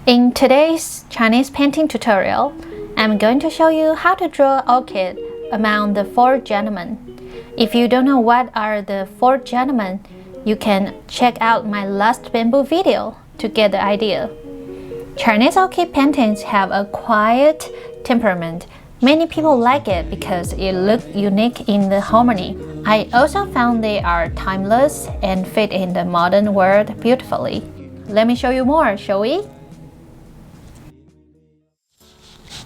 In today's Chinese painting tutorial, I'm going to show you how to draw orchid among the four gentlemen. If you don't know what are the four gentlemen, you can check out my last bamboo video to get the idea. Chinese orchid paintings have a quiet temperament. Many people like it because it looks unique in the harmony. I also found they are timeless and fit in the modern world beautifully. Let me show you more, shall we?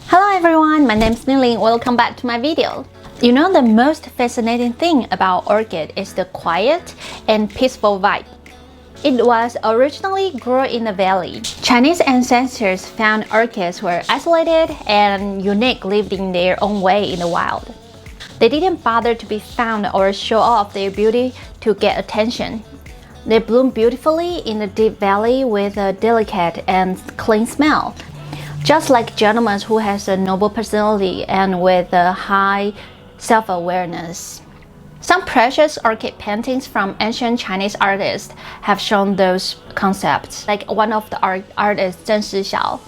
Hello everyone, my name is Nilin. Welcome back to my video. You know, the most fascinating thing about orchid is the quiet and peaceful vibe. It was originally grown in the valley. Chinese ancestors found orchids were isolated and unique, lived in their own way in the wild. They didn't bother to be found or show off their beauty to get attention. They bloom beautifully in the deep valley with a delicate and clean smell. Just like gentlemen who has a noble personality and with a high self-awareness. Some precious orchid paintings from ancient Chinese artists have shown those concepts. Like one of the artists, Zheng Sixiao.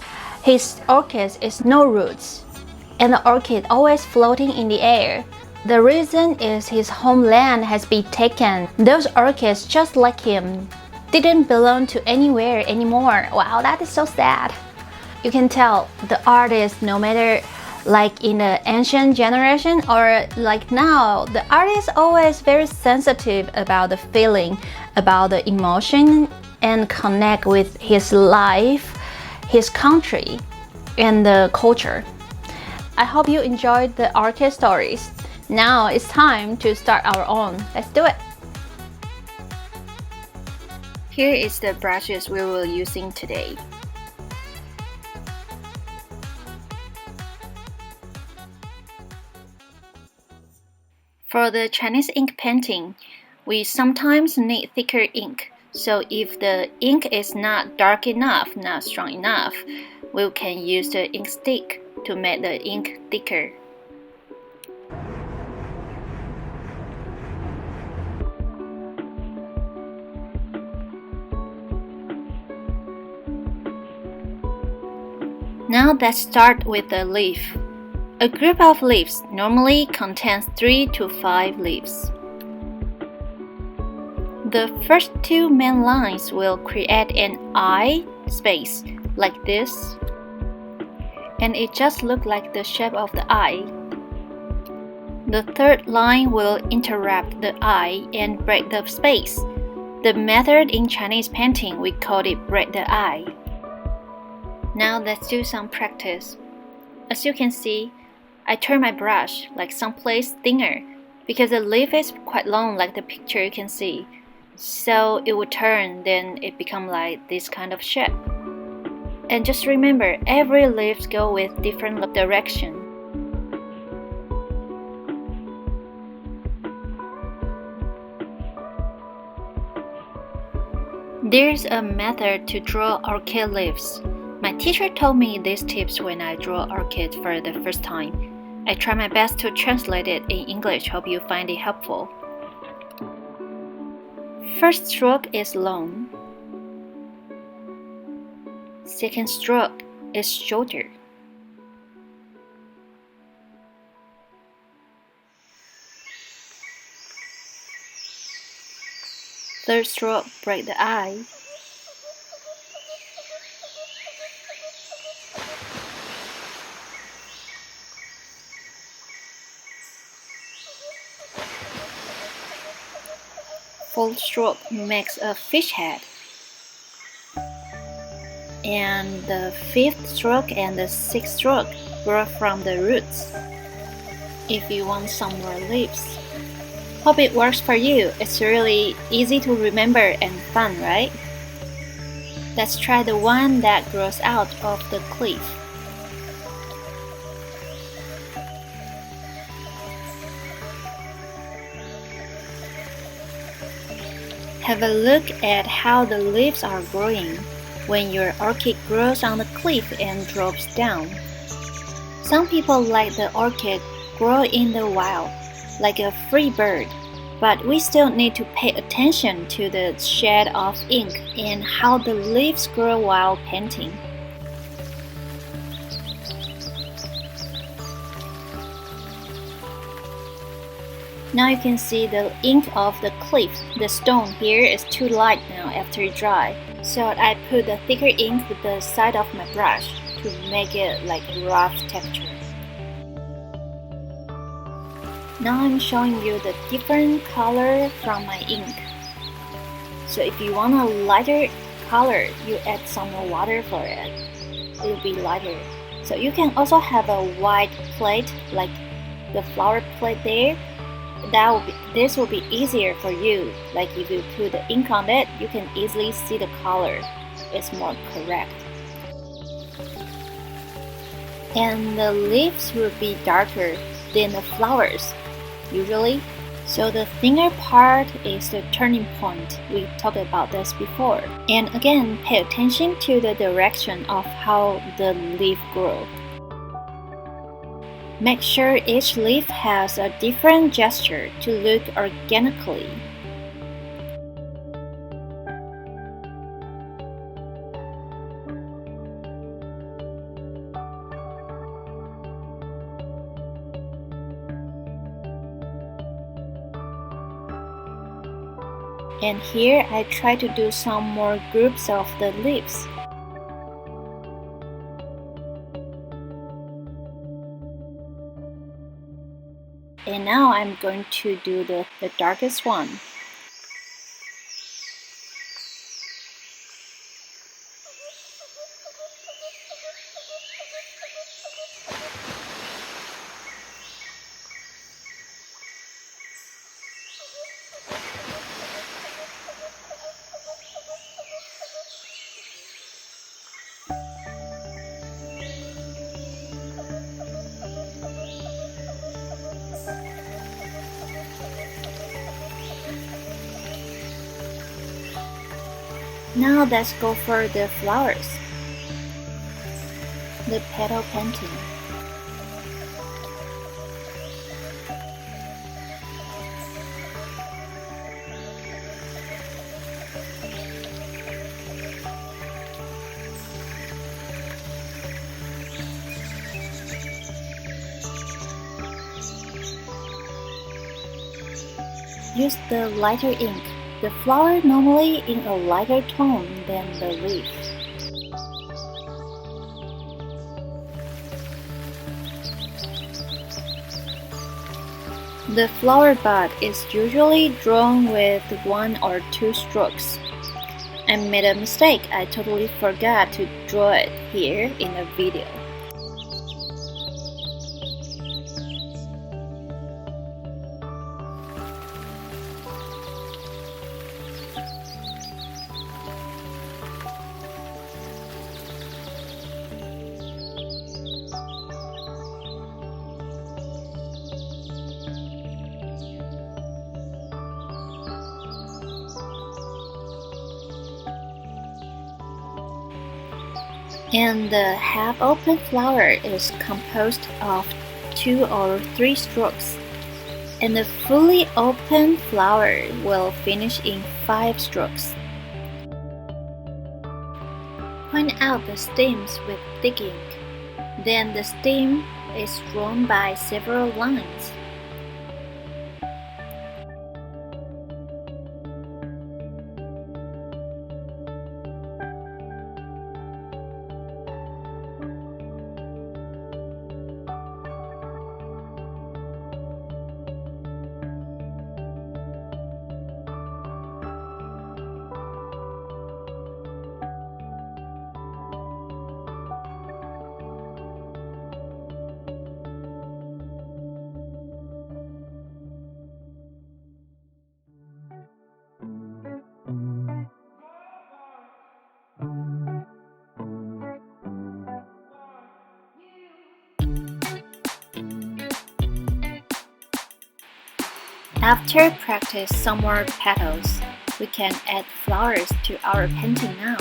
His orchid is no roots, and the orchid always floating in the air. The reason is his homeland has been taken. Those orchids, just like him, didn't belong to anywhere anymore. Wow, that is so sad. You can tell the artist, no matter like in the ancient generation or like now, the artist always very sensitive about the feeling, about the emotion, and connect with his life, his country, and the culture. I hope you enjoyed the orchid stories. Now it's time to start our own. Let's do it. Here is the brushes we will using today. For the Chinese ink painting, we sometimes need thicker ink. So if the ink is not dark enough, not strong enough, we can use the ink stick to make the ink thicker. Now let's start with the leaf. A group of leaves normally contains 3 to 5 leaves. The first two main lines will create an eye space like this, and it just looks like the shape of the eye. The third line will interrupt the eye and break the space. The method in Chinese painting, we call it break the eye. Now let's do some practice. As you can see, I turn my brush like someplace thinner because the leaf is quite long like the picture you can see. So it will turn, then it become like this kind of shape. And just remember, every leaves go with different direction. There's a method to draw orchid leaves. My teacher told me these tips when I draw orchid for the first time. I try my best to translate it in English. Hope you find it helpful. First stroke is long. Second stroke is shorter. Third stroke, break the eye. Fourth stroke makes a fish head. And the fifth stroke and the sixth stroke grow from the roots. If you want some more leaves. Hope it works for you. It's really easy to remember and fun, right? Let's try the one that grows out of the cliff. Have a look at how the leaves are growing when your orchid grows on the cliff and drops down. Some people like the orchid grow in the wild, like a free bird, but we still need to pay attention to the shade of ink and how the leaves grow while painting. Now you can see the ink of the cliff. The stone here is too light now after it dry. So I put the thicker ink with the side of my brush to make it like rough texture. Now I'm showing you the different color from my ink. So if you want a lighter color, you add some more water for it. It will be lighter. So you can also have a white plate like the flower plate there. This will be easier for you. Like if you put the ink on it, you can easily see the color. It's more correct. And the leaves will be darker than the flowers, usually. So the thinner part is the turning point. We talked about this before. And again, pay attention to the direction of how the leaf grows. Make sure each leaf has a different gesture to look organically. And here I try to do some more groups of the leaves. And now I'm going to do the darkest one. Now let's go for the flowers. The petal painting. Use the lighter ink. The flower normally in a lighter tone than the leaf. The flower bud is usually drawn with 1 or 2 strokes. I made a mistake. I totally forgot to draw it here in the video. And the half-open flower is composed of 2 or 3 strokes, and the fully open flower will finish in 5 strokes. Point out the stems with thick ink. Then the stem is drawn by several lines. After practice some more petals, we can add flowers to our painting now.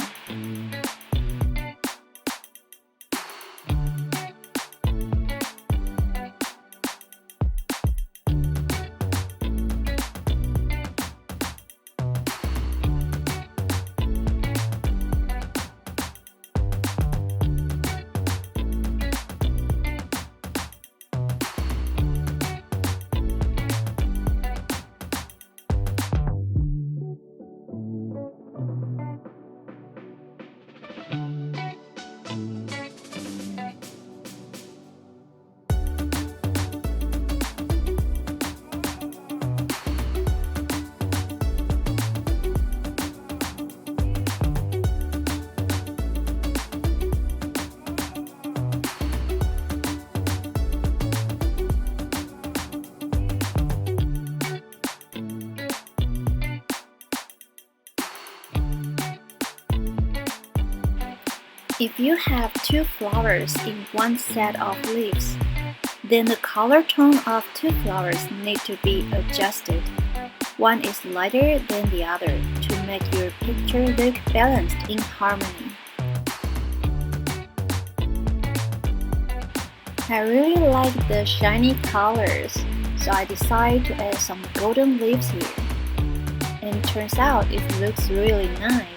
If you have two flowers in one set of leaves, then the color tone of two flowers need to be adjusted. One is lighter than the other to make your picture look balanced in harmony. I really like the shiny colors, so I decided to add some golden leaves here. And turns out it looks really nice.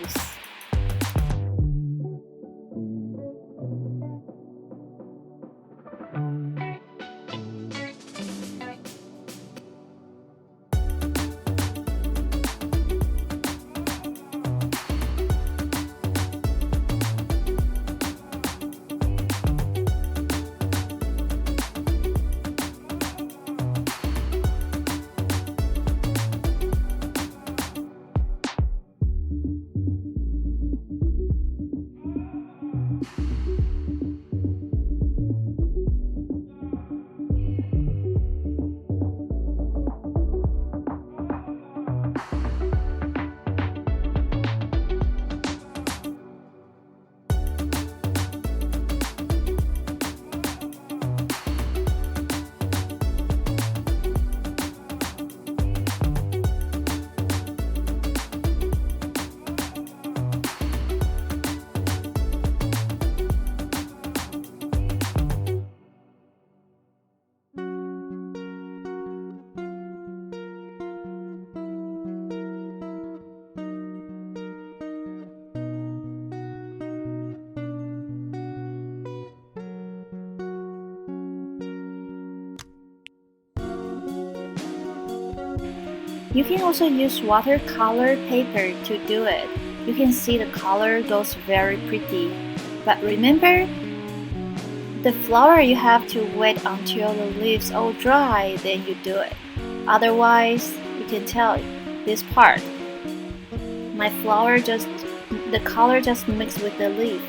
You can also use watercolor paper to do it. You can see the color goes very pretty. But remember, the flower you have to wait until the leaves all dry, then you do it. Otherwise, you can tell this part. My flower the color just mixed with the leaf.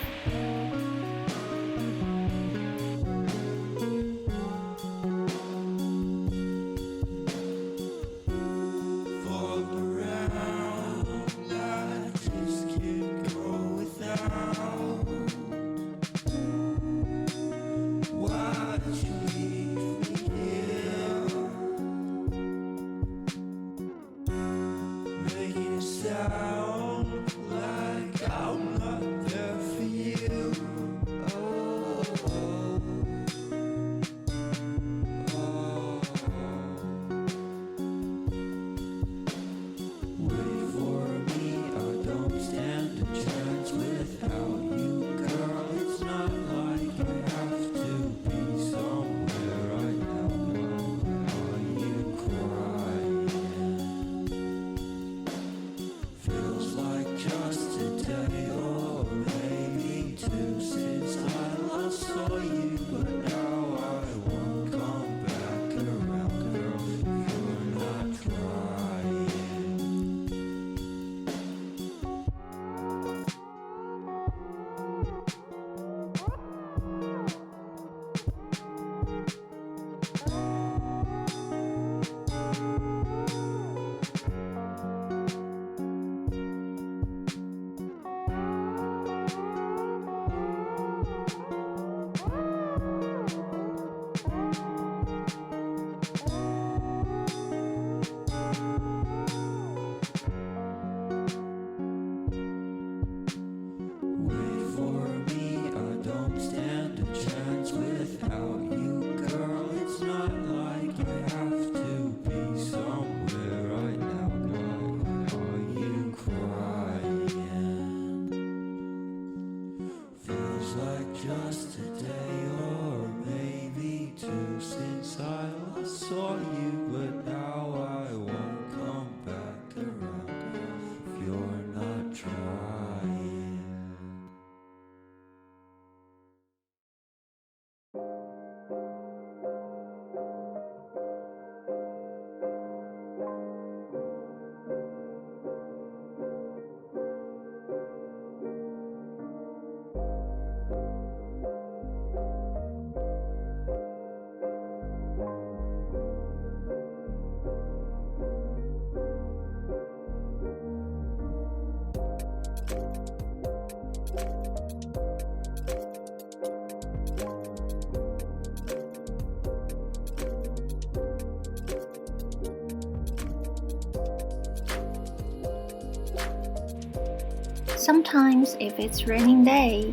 Sometimes if it's raining day,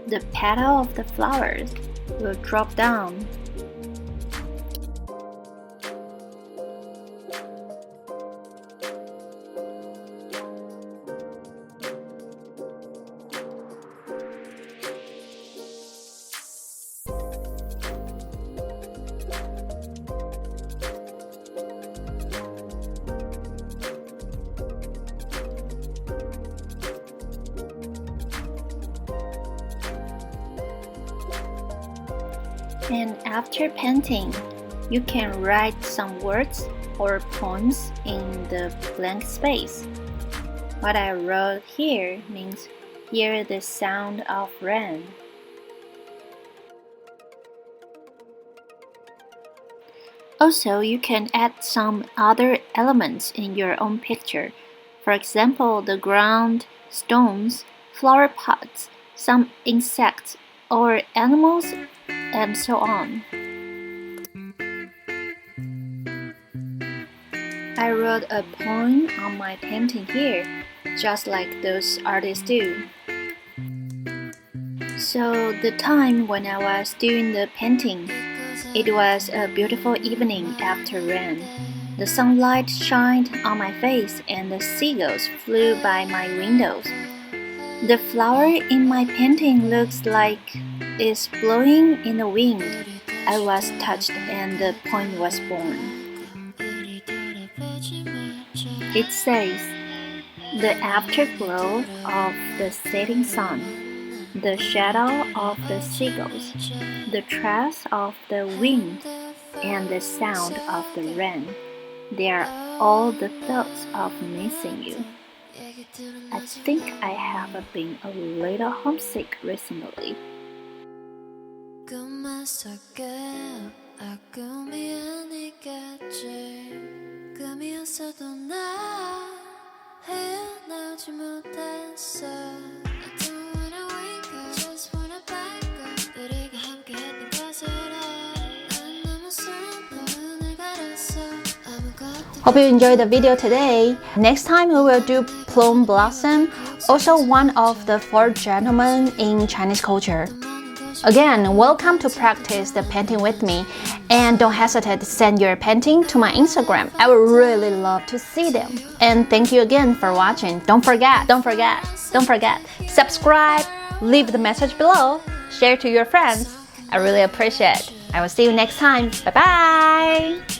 the petal of the flowers will drop down. And after painting, you can write some words or poems in the blank space. What I wrote here means hear the sound of rain. Also, you can add some other elements in your own picture. For example, the ground, stones, flower pots, some insects or animals, and so on. I wrote a poem on my painting here, just like those artists do. So the time when I was doing the painting, it was a beautiful evening after rain. The sunlight shined on my face and the seagulls flew by my windows. The flower in my painting looks like it's blowing in the wind. I was touched and the poem was born. It says, the afterglow of the setting sun, the shadow of the seagulls, the trace of the wind, and the sound of the rain. They are all the thoughts of missing you. I think I have been a little homesick recently. Hope you enjoyed the video today. Next time we will do plum blossom, also one of the 4 gentlemen in Chinese culture. Again, welcome to practice the painting with me, and don't hesitate to send your painting to my Instagram. I would really love to see them. And thank you again for watching. Don't forget, subscribe, leave the message below, share to your friends. I really appreciate it. I will see you next time. Bye bye!